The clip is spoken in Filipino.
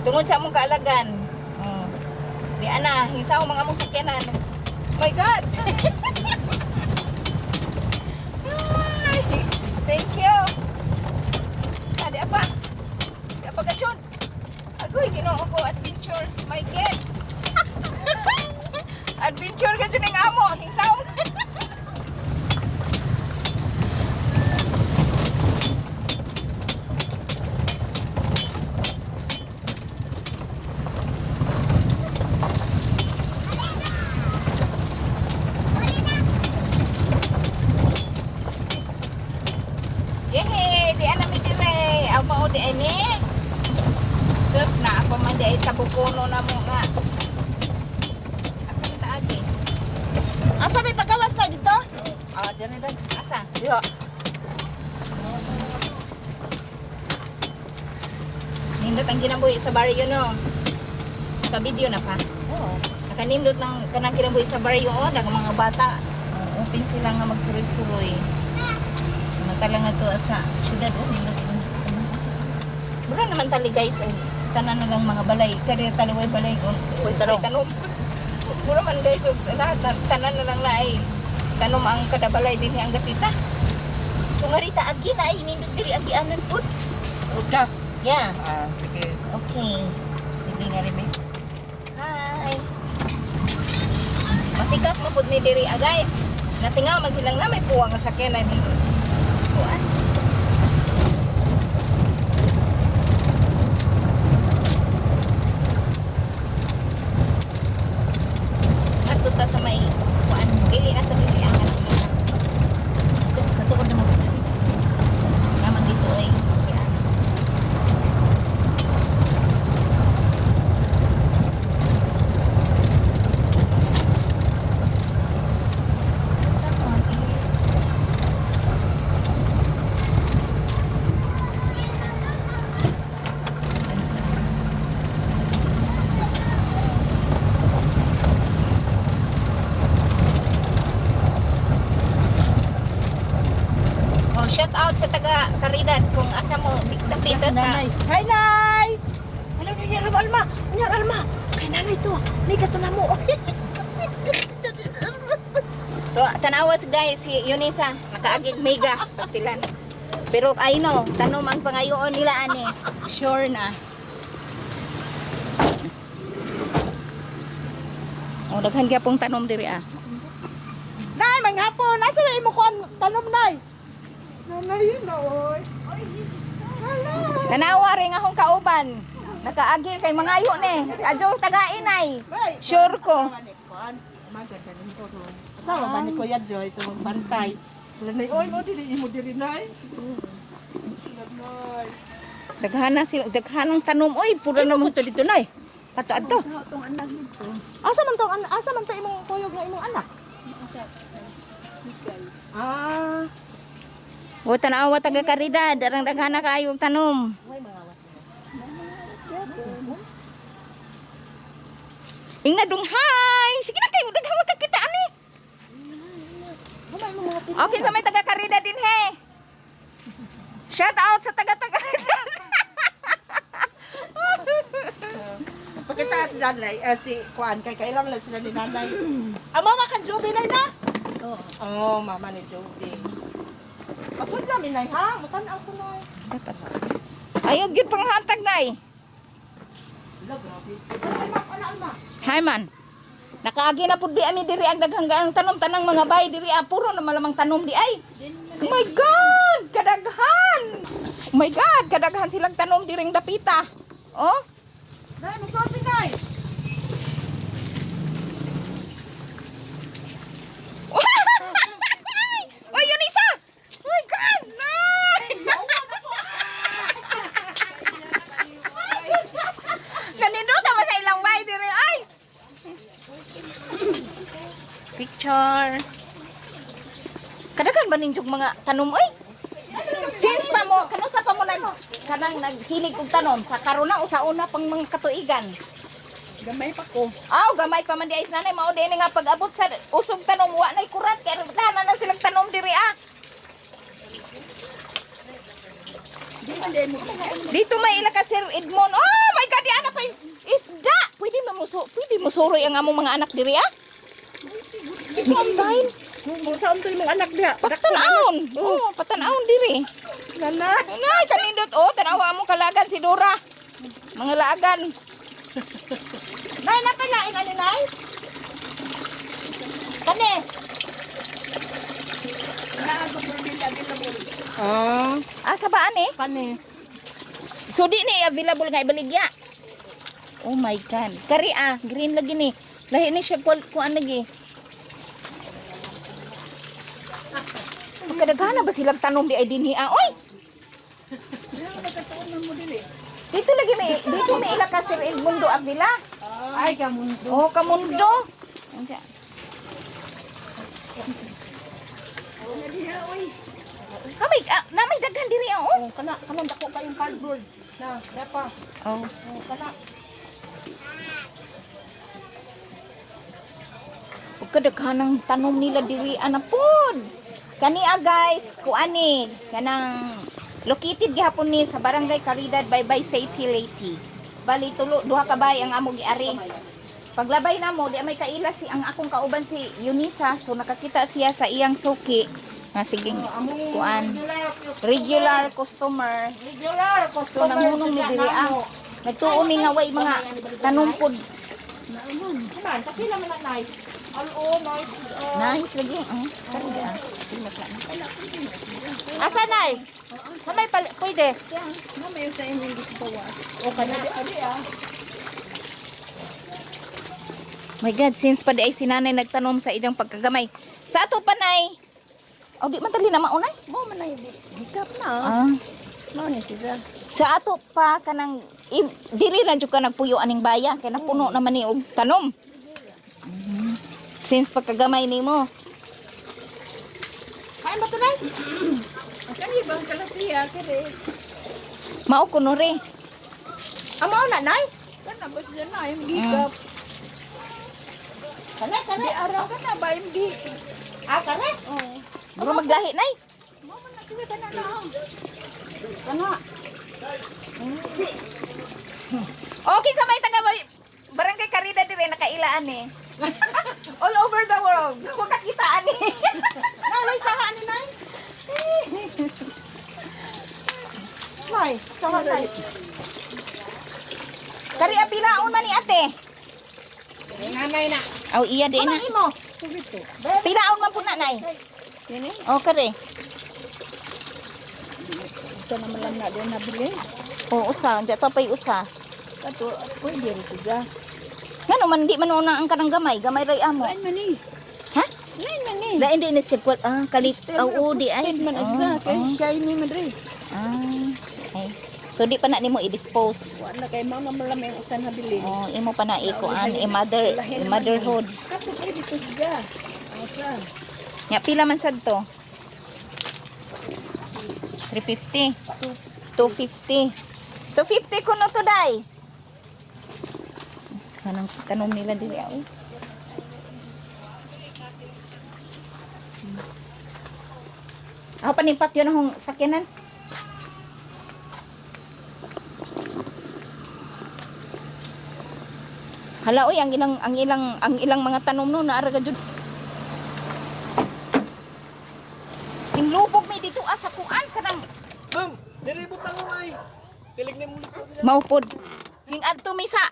Tungod sa among kaalagan. Oh. Di ana, hisaw mga among sakyanan. My God! Ay, thank you! Di apa? Di apa kachon? Agoy, ginoo ko, adventure. My God! Adventure ka dyan ng amo, hisaw. Di ini sus na ako man di ay tabukono na mo nga asa kita agi Asa may pagkawas na dito? Diyan na. asa Diyo. nindot ang kinabuhi sa baryo no sa video na pa Oo. nakanindot ng kanang kinabuhi sa baryo o dagang mga bata open sila nga magsuroy-suroy samantala nga to sa syudad o nindot mura naman tali guys tanan na lang mga balay kaya taliway balay kung tanom mura man guys lahat tanan na lang na ay tanom ang kadabalay din ang dapita so nga rita agi na ay nindot diri agi anan po Okay. yeah Sige. okay sige nga rin hi masikat mo pud ni diri guys natingaw man silang na may puwang nga sakyan na di kuan ta sa may kuan dili na sa dili angat ito katuod na mo naman dito ay yan sa mga shout out sa taga Caridad kung asa mo dapita sa Hi, Nay! Ano ni Alma? Alma! Kay nanay to. Ni ka to na mo. to, tanawas guys si Yunisa nakaagig mega pastilan pero I know tanom ang pangayoon nila ani sure na daghan gyapong tanom diri Nay, manghapon. Nasa may mo ko tanom, Nay? Nanay yun, oy. tanawa rin akong kauban nakaagi kay mangayo ni adyo taga-inay sure ko Sama ba ni Kuya Joy ito magbantay? Nanay, oy, mo diri, Nay. Nanay. daghanang tanom oy pura na mo to dito, Nay. Ato. Asa man to imong kuyog nga imong anak? o tanawa taga Caridad darang daghana kaayo og tanom ingna dunghay sige na kayo daghang magkakita ani okay sa may taga Caridad din he shout out sa taga Caridad Pagkita si nanay, si Kuan, kay kailan lang sila ni nanay. Mama kan Joby, Nay, na? Oo. Mama ni Joby. Pasod namin, Nay, ha? Matan-aw ko, Nay. ayaw gyud panghatag nay Alma. hi man nakaagi na pud di ami diri ang daghang tanom tanang mga bay diri puro na malamang tanom di ay oh my god kadaghan silang tanom diring dapita oh Nay, masorbi, Nay. oy Yunisa oh my god nay ganito tama sa ilang bay diri ay picture kadaghan ba ninjog mga tanom oy since pa mo kanusa pa mo kanang naghilig og tanom sa karuna o sa una pang mga katuigan Gamay pa ko. gamay pa man di ay nanay mao din nga pag-abot sa usog tanom wa nay kurat kay dana na silang tanom diri Di Dito may ila ka Sir Edmond. Oh my God, di anak pa yung isda. Pwede mo suroy ang among mga anak diri ah. Next time. Saan to yung mga anak diha? Patanaon. Oh, patanaon diri. Nana. Nay, kanindot oh, tanawa mo kalagan si Dora. Mga laagan. Nay, napalain ani nay? Kani. Ah, Asa ba ani? kani. So di ni available nga ibaligya. Oh my God. Kari ah, green lagi ni. Lahi ni siya kuan lagi. Kadagana ba silang tanom di ay dinhi ah? Oy. Dito may ila ka Sir Edmundo Avila. Ay, kamundo. Oh, kamundo. Anja. May daghan diri oh. Oh, kana dako pa yung cardboard. Na, dapa. Oh. Oh, kana. Kadaghanang tanom nila diri anapod. Kani guys, kuani kanang located gihapon ni sa Barangay Caridad Baybay City Leyte. Bali tulo duha ka bay ang amo giari. Paglabay namo di may kaila si ang akong kauban si Eunice, so nakakita siya sa iyang suki nga siging kuan regular customer. So nangunong ni diri ang nagtuo mi nga way mga tanom pod. Kuman, kasi naman na nice. Alo, nice. Nice lagi oh. Asa nay? Sa may pwede. Mamay sa inyo dito bawas. O kana di adi ah. My God, since pa di ay sinanay nagtanom sa ijang pagkagamay. Sa ato panay. Oh, di man tali na maunay. Mo man ay hikap na. Ah. No ni sila. Sa ato pa kanang diri ra jud ka nagpuyo aning baya kay napuno naman ni og tanom. Since pagkagamay nimo. Kain ba to nay? Kani bang kalasiya kire. Mao kuno re. Amo na nay? Kana ba siya na yung hikap? Kana di araw kana ba yung hikap? Ah, kana? Oh. Buro maglahi nay. Mo man na sila kana na. Kana. Okay sa may taga Barangay Caridad dire nakailaan eh. All over the world. Makakitaan eh. Nay, saha ni nay? Nay, saha nay. Kari apilaon man ni ate. Nanay na. Aw iya di na. Imo. Pilaon man pud na nay. Dini. Oh kare. Sa naman lang na din nabili. Oh usa, unja to pay usa. Kato, pwede rin siya. Ngano man di man una ang kanang gamay ray amo. Lain man ni. Ha? Lain man ni. La hindi ni siya kwal kalit di ay. man isa. Kaya shiny man rin. Ay. So di pa na nimo i-dispose. Wala kay mama malamay ang usan nabili. Oh, imo pa na ikuan motherhood. Kato pwede to siya. Asa? Nya pila man sad to? 350. 250. 250 kuno to day. Kanang tanom nila diri ay. Ako panimpat yun akong sakyanan. Hala oy ang ilang mga tanom no naara ka jud. Inlubog may dito sa kuan kanang Ma'am, diri butang mo ay. Tilig na mo. maupod. King adto mi sa